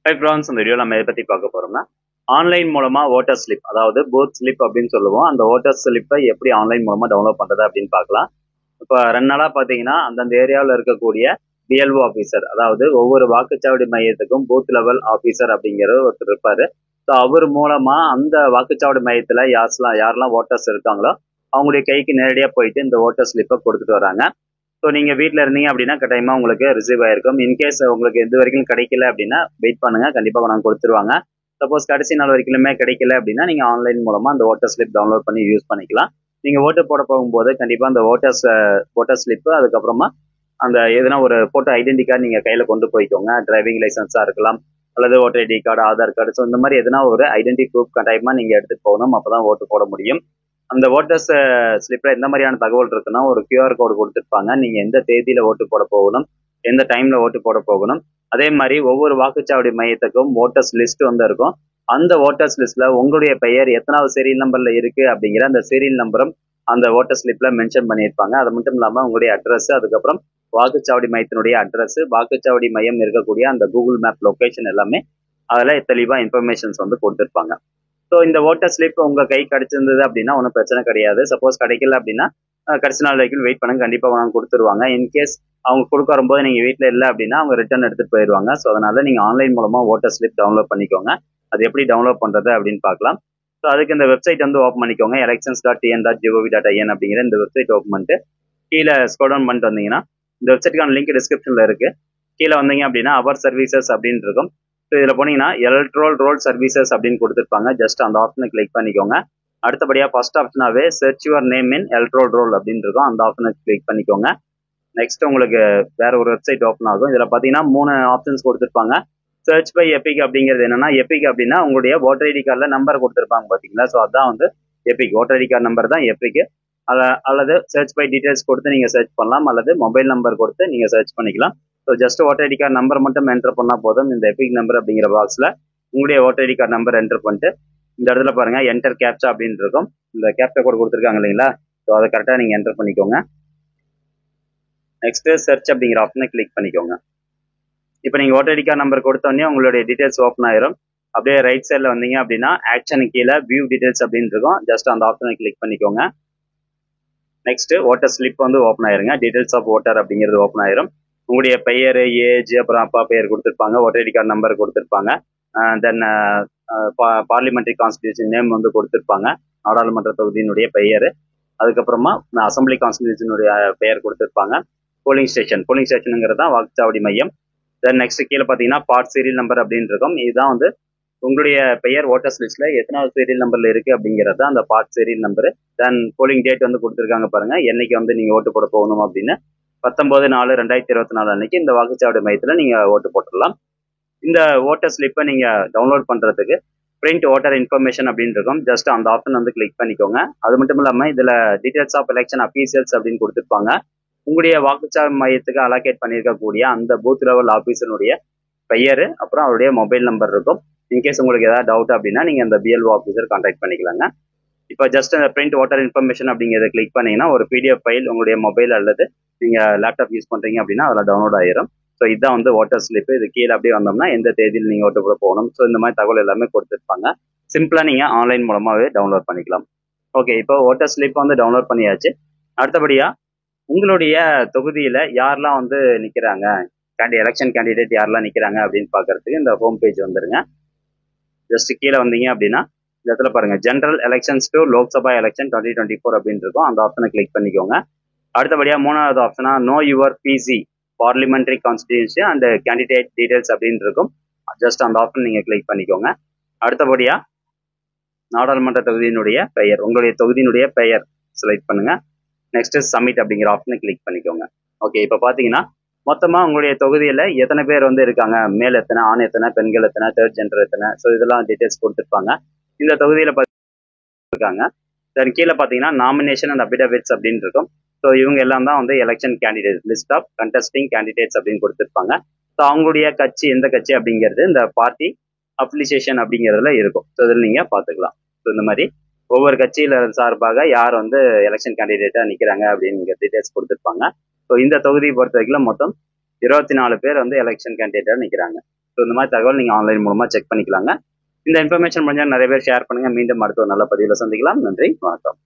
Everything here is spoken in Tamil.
ஹை ஃப்ரெண்ட்ஸ், இந்த வீடியோ நம்ம எதை பற்றி பார்க்க போறோம்னா ஆன்லைன் மூலமா ஓட்டர் ஸ்லிப், அதாவது பூத் ஸ்லிப் அப்படின்னு சொல்லுவோம். அந்த ஓட்டர் ஸ்லிப்பை எப்படி ஆன்லைன் மூலமா டவுன்லோட் பண்றது அப்படின்னு பார்க்கலாம். இப்போ 2 நாளா பார்த்தீங்கன்னா அந்தந்த ஏரியாவில் இருக்கக்கூடிய பிஎல்ஓ ஆஃபீஸர், அதாவது ஒவ்வொரு வாக்குச்சாவடி மையத்துக்கும் பூத் லெவல் ஆஃபீஸர் அப்படிங்கிற ஒருத்தர் இருப்பாரு. ஸோ அவர் மூலமா அந்த வாக்குச்சாவடி மையத்தில் யாரெல்லாம் ஓட்டர்ஸ் இருக்காங்களோ அவங்களுடைய கைக்கு நேரடியாக போயிட்டு இந்த ஓட்டர் ஸ்லிப்பை கொடுத்துட்டு வராங்க. ஸோ நீங்கள் வீட்டில் இருந்தீங்க அப்படின்னா கட்டாயமாக உங்களுக்கு ரிசீவ் ஆயிருக்கும். இன்கேஸ் உங்களுக்கு எது வரைக்கும் கிடைக்கல அப்படின்னா வெயிட் பண்ணுங்க, கண்டிப்பாக நாங்கள் கொடுத்துருவாங்க. சப்போஸ் கடைசி நாள் வரைக்குமே கிடைக்கல அப்படின்னா நீங்கள் ஆன்லைன் மூலமாக அந்த ஓட்டர் ஸ்லிப் டவுன்லோட் பண்ணி யூஸ் பண்ணிக்கலாம். நீங்கள் ஓட்டு போட போகும்போது கண்டிப்பாக அந்த ஓட்டர் ஸ்லிப்பு, அதுக்கப்புறமா அந்த எதுனா ஒரு ஃபோட்டோ ஐடென்டி கார்டு நீங்கள் கையில் கொண்டு போய்க்கோங்க. டிரைவிங் லைசன்ஸாக இருக்கலாம், அல்லது voter ID card, Aadhaar card. So இந்த மாதிரி எதுனா ஒரு ஐடென்டி ப்ரூஃப் கட்டாயமாக நீங்கள் எடுத்துகிட்டு போகணும். அப்போ தான் ஓட்டு போட முடியும். அந்த ஓட்டர்ஸ் ஸ்லிப்ல எந்த மாதிரியான தகவல் இருக்குன்னா, ஒரு கியூஆர் கோடு கொடுத்துருப்பாங்க. நீங்க எந்த தேதியில ஓட்டு போட போகணும், எந்த டைம்ல ஓட்டு போட போகணும். அதே மாதிரி ஒவ்வொரு வாக்குச்சாவடி மையத்துக்கும் ஓட்டர்ஸ் லிஸ்ட் வந்து இருக்கும். அந்த ஓட்டர்ஸ் லிஸ்ட்ல உங்களுடைய பெயர் எத்தனாவது சீரியல் நம்பர்ல இருக்கு அப்படிங்கிற அந்த சீரியல் நம்பரும் அந்த ஓட்டர் ஸ்லிப்ல மென்ஷன் பண்ணியிருப்பாங்க. அது மட்டும் இல்லாம உங்களுடைய அட்ரஸ், அதுக்கப்புறம் வாக்குச்சாவடி மையத்தினுடைய அட்ரஸ், வாக்குச்சாவடி மையம் இருக்கக்கூடிய அந்த கூகுள் மேப் லொகேஷன் எல்லாமே அதுல தெளிவா இன்ஃபர்மேஷன்ஸ் வந்து கொடுத்துருப்பாங்க. ஸோ இந்த ஓட்டர் ஸ்லிப் உங்க கை கிடைச்சிருந்தது அப்படின்னா ஒன்றும் பிரச்சனை கிடையாது. சப்போஸ் கிடைக்கல அப்படின்னா கடைசி நாள் வரைக்கும் வெயிட் பண்ணுங்க, கண்டிப்பாக வாங்க கொடுத்துருவாங்க. இன்கேஸ் அவங்க கொடுக்க வரும்போது நீங்க வீட்டில் இல்லை அப்படின்னா அவங்க ரிட்டர்ன் எடுத்துட்டு போயிடுவாங்க. ஸோ அதனால நீங்க ஆன்லைன் மூலமா ஓட்டர் ஸ்லிப் டவுன்லோட் பண்ணிக்கோங்க. அது எப்படி டவுன்லோட் பண்றது அப்படின்னு பார்க்கலாம். ஸோ அதுக்கு இந்த வெப்சைட் வந்து ஓப்பன் பண்ணிக்கோங்க. elections.tn.gov.in அப்படிங்கிற இந்த வெப்சைட் ஓப்பன் பண்ணிட்டு கீழே ஸ்க்ரோல் டவுன் பண்ணிட்டு வந்தீங்கன்னா இந்த வெப்சைட்டுக்கான லிங்க் டிஸ்கிரிப்ஷன்ல இருக்கு. கீழே வந்தீங்க அப்படின்னா அவர் சர்வீசஸ் அப்படின்னு இருக்கும். ஸோ இதில் போனீங்கன்னா எலக்ட்ரல் ரோல் சர்வீசஸ் அப்படின்னு கொடுத்துருப்பாங்க. ஜஸ்ட் அந்த ஆப்ஷனை கிளிக் பண்ணிக்கோங்க. அடுத்தபடியாக ஃபர்ஸ்ட் ஆப்ஷனாகவே search your name in electoral roll அப்படின்னு இருக்கும். அந்த ஆப்ஷனை கிளிக் பண்ணிக்கோங்க. நெக்ஸ்ட் உங்களுக்கு வேற ஒரு வெப்சைட் ஓப்பன் ஆகும். இதில் பார்த்தீங்கன்னா 3 ஆப்ஷன்ஸ் கொடுத்துருப்பாங்க. சர்ச் பை எபிக் அப்படிங்கிறது என்னன்னா, எபிக் அப்படின்னா உங்களுடைய ஓட்டர் ஐடி கார்டில் நம்பர் கொடுத்துருப்பாங்க பார்த்தீங்களா. ஸோ அதான் வந்து EPIC, voter ID card number தான் எபிக். அல்லது சர்ச் பை டீடைல்ஸ் கொடுத்து நீங்கள் சர்ச் பண்ணலாம், அல்லது மொபைல் நம்பர் கொடுத்து நீங்கள் சர்ச் பண்ணிக்கலாம். So just voter ID card number மட்டும் என்டர் பண்ணால் போதும். இந்த எபிக் நம்பர் அப்படிங்கிற பாக்ஸில் உங்களுடைய voter ID card number enter பண்ணிட்டு இந்த இடத்துல பாருங்க என்டர் கேப்சா அப்படின்னு இருக்கும். இந்த கேப்சா கோட் கொடுத்துருக்காங்க இல்லைங்களா. ஸோ அதை கரெக்டாக நீங்கள் என்டர் பண்ணிக்கோங்க. நெக்ஸ்ட் சர்ச் அப்படிங்கிற ஆப்ஷனை கிளிக் பண்ணிக்கோங்க. இப்போ நீங்கள் ஓட்டர் ஐடி கார்டு நம்பர் கொடுத்தோடனே உங்களுடைய டீடைல்ஸ் ஓப்பன் ஆயிரும். அப்படியே ரைட் சைடில் வந்தீங்க அப்படின்னா ஆக்ஷன் கீழே வியூ டீடைல்ஸ் அப்படின்னு இருக்கும். ஜஸ்ட் அந்த ஆப்ஷனை கிளிக் பண்ணிக்கோங்க. நெக்ஸ்ட் ஓட்டர் ஸ்லிப் வந்து ஓப்பன் ஆயிருங்க. டீடைல்ஸ் ஆஃப் ஓட்டர் அப்படிங்கிறது ஓப்பன் ஆயிரும். உங்களுடைய பெயர், ஏஜ், அப்புறம் அப்பா பெயர் கொடுத்துருப்பாங்க, ஓட்டர் ஐடி கார்டு நம்பர் கொடுத்துருப்பாங்க, தென் பார்லிமெண்ட்ரி கான்ஸ்டிடியூஷன் நேம் வந்து கொடுத்துருப்பாங்க, நாடாளுமன்ற தொகுதியினுடைய பெயர், அதுக்கப்புறமா அசம்பிளி கான்ஸ்டிடியூஷனுடைய பெயர் கொடுத்துருப்பாங்க, போலிங் ஸ்டேஷனுங்கிறது தான் வாக்குச்சாவடி மையம். தென் நெக்ஸ்ட் கீழே பார்த்தீங்கன்னா பார்ட் சீரியல் நம்பர் அப்படின்னு இருக்கும். இதுதான் வந்து உங்களுடைய பெயர் ஓட்டர்ஸ் லிஸ்ட்ல எத்தனாவது சீரியல் நம்பர்ல இருக்கு அப்படிங்கிறது அந்த பார்ட் சீரியல் நம்பர். தென் போலிங் டேட் வந்து கொடுத்துருக்காங்க பாருங்க, என்னைக்கு வந்து நீங்க ஓட்டு போட போகணும் அப்படின்னு. 19/4/2024 அன்னைக்கு இந்த வாக்குச்சாவடி மையத்தில் நீங்கள் ஓட்டு போட்டுடலாம். இந்த ஓட்டர் ஸ்லிப்பை நீங்கள் டவுன்லோட் பண்ணுறதுக்கு பிரிண்ட் ஓட்டர் இன்ஃபர்மேஷன் அப்படின்னு இருக்கும். ஜஸ்ட் அந்த ஆப்ஷன் வந்து கிளிக் பண்ணிக்கோங்க. அது மட்டும் இல்லாமல் இதில் டீடைல்ஸ் ஆஃப் எலெக்ஷன் அஃபீஷியல்ஸ் அப்படின்னு கொடுத்துருப்பாங்க. உங்களுடைய வாக்குச்சாவடி மையத்துக்கு அலோகேட் பண்ணியிருக்கக்கூடிய அந்த பூத் லெவல் ஆஃபீஸருடைய பெயர், அப்புறம் அவருடைய மொபைல் நம்பர் இருக்கும். இன்கேஸ் உங்களுக்கு ஏதாவது டவுட் அப்படின்னா நீங்கள் அந்த பிஎல்ஓ ஆஃபீஸர் கான்டாக்ட் பண்ணிக்கலாங்க. இப்போ ஜஸ்ட் அந்த பிரிண்ட் ஓட்டர் இன்ஃபர்மேஷன் அப்படிங்கிறத கிளிக் பண்ணீங்கன்னா ஒரு பிடிஎஃப் ஃபைல் உங்களுடைய மொபைல் அல்லது நீங்கள் லேப்டாப் யூஸ் பண்ணுறீங்க அப்படின்னா அதில் டவுன்லோட் ஆயிரும். ஸோ இதுதான் வந்து ஓட்டர் ஸ்லிப். இது கீழே அப்படியே வந்தோம்னா எந்த தேதியில் நீங்கள் ஓட்டு போட போகணும், ஸோ இந்த மாதிரி தகவல் எல்லாமே கொடுத்துருப்பாங்க. சிம்பிளாக நீங்கள் ஆன்லைன் மூலமாகவே டவுன்லோட் பண்ணிக்கலாம். ஓகே, இப்போ ஓட்டர் ஸ்லிப் வந்து டவுன்லோட் பண்ணியாச்சு. அடுத்தபடியாக உங்களுடைய தொகுதியில் யாரெல்லாம் வந்து நிற்கிறாங்க, எலெக்ஷன் கேண்டிடேட் யாரெல்லாம் நிற்கிறாங்க அப்படின்னு பார்க்கறதுக்கு இந்த ஹோம் பேஜ் வந்துருங்க. ஜஸ்ட் கீழே வந்தீங்க அப்படின்னா இந்த இடத்துல பாருங்க general elections to Lok Sabha election 2024 அப்படின்னு இருக்கும். அந்த ஆப்ஷனை கிளிக் பண்ணிக்கோங்க. அடுத்தபடியாக 3வது ஆப்ஷனா know your PC parliamentary constituency and candidate details அப்படின்னு இருக்கும். ஜஸ்ட் அந்த ஆப்ஷன் நீங்கள் கிளிக் பண்ணிக்கோங்க. அடுத்தபடியாக நாடாளுமன்ற தொகுதியினுடைய பெயர், உங்களுடைய தொகுதியினுடைய பெயர் செலக்ட் பண்ணுங்க. நெக்ஸ்ட் சப்மிட் அப்படிங்கிற ஆப்ஷனை கிளிக் பண்ணிக்கோங்க. ஓகே, இப்போ பார்த்தீங்கன்னா மொத்தமாக உங்களுடைய தொகுதியில் எத்தனை பேர் வந்து இருக்காங்க, மேல் எத்தனை, ஆண் எத்தனை, பெண்கள் எத்தனை, தேர்ட் ஜெண்டர் எத்தனை, ஸோ இதெல்லாம் டீடைல்ஸ் கொடுத்துருப்பாங்க. இந்த தொகுதியில் இருக்காங்க. தென் கீழே பார்த்தீங்கன்னா நாமினேஷன் அண்ட் அபிடவிட்ஸ் அப்படின்னு இருக்கும். ஸோ இவங்க எல்லாம் தான் வந்து election candidate, list of contesting candidates அப்படின்னு கொடுத்துருப்பாங்க. ஸோ அவங்களுடைய கட்சி எந்த கட்சி அப்படிங்கிறது இந்த பார்ட்டி அப்ளிகேஷன் அப்படிங்கிறதுல இருக்கும். ஸோ இதில் நீங்கள் பார்த்துக்கலாம். ஸோ இந்த மாதிரி ஒவ்வொரு கட்சியில சார்பாக யார் வந்து எலெக்ஷன் கேண்டிடேட்டாக நிற்கிறாங்க அப்படிங்கிற டீடைல்ஸ் கொடுத்துருப்பாங்க. ஸோ இந்த தொகுதியை பொறுத்த வரைக்கும் மொத்தம் 24 பேர் வந்து எலெக்ஷன் கேண்டிடேட்டாக நிற்கிறாங்க. ஸோ இந்த மாதிரி தகவல் நீங்கள் ஆன்லைன் மூலமாக செக் பண்ணிக்கலாங்க. இந்த இன்ஃபர்மேஷன் முடிஞ்சால் நிறைய பேர் ஷேர் பண்ணுங்க. மீண்டும் அடுத்த ஒரு நல்ல பதிவில் சந்திக்கலாம். நன்றி, வணக்கம்.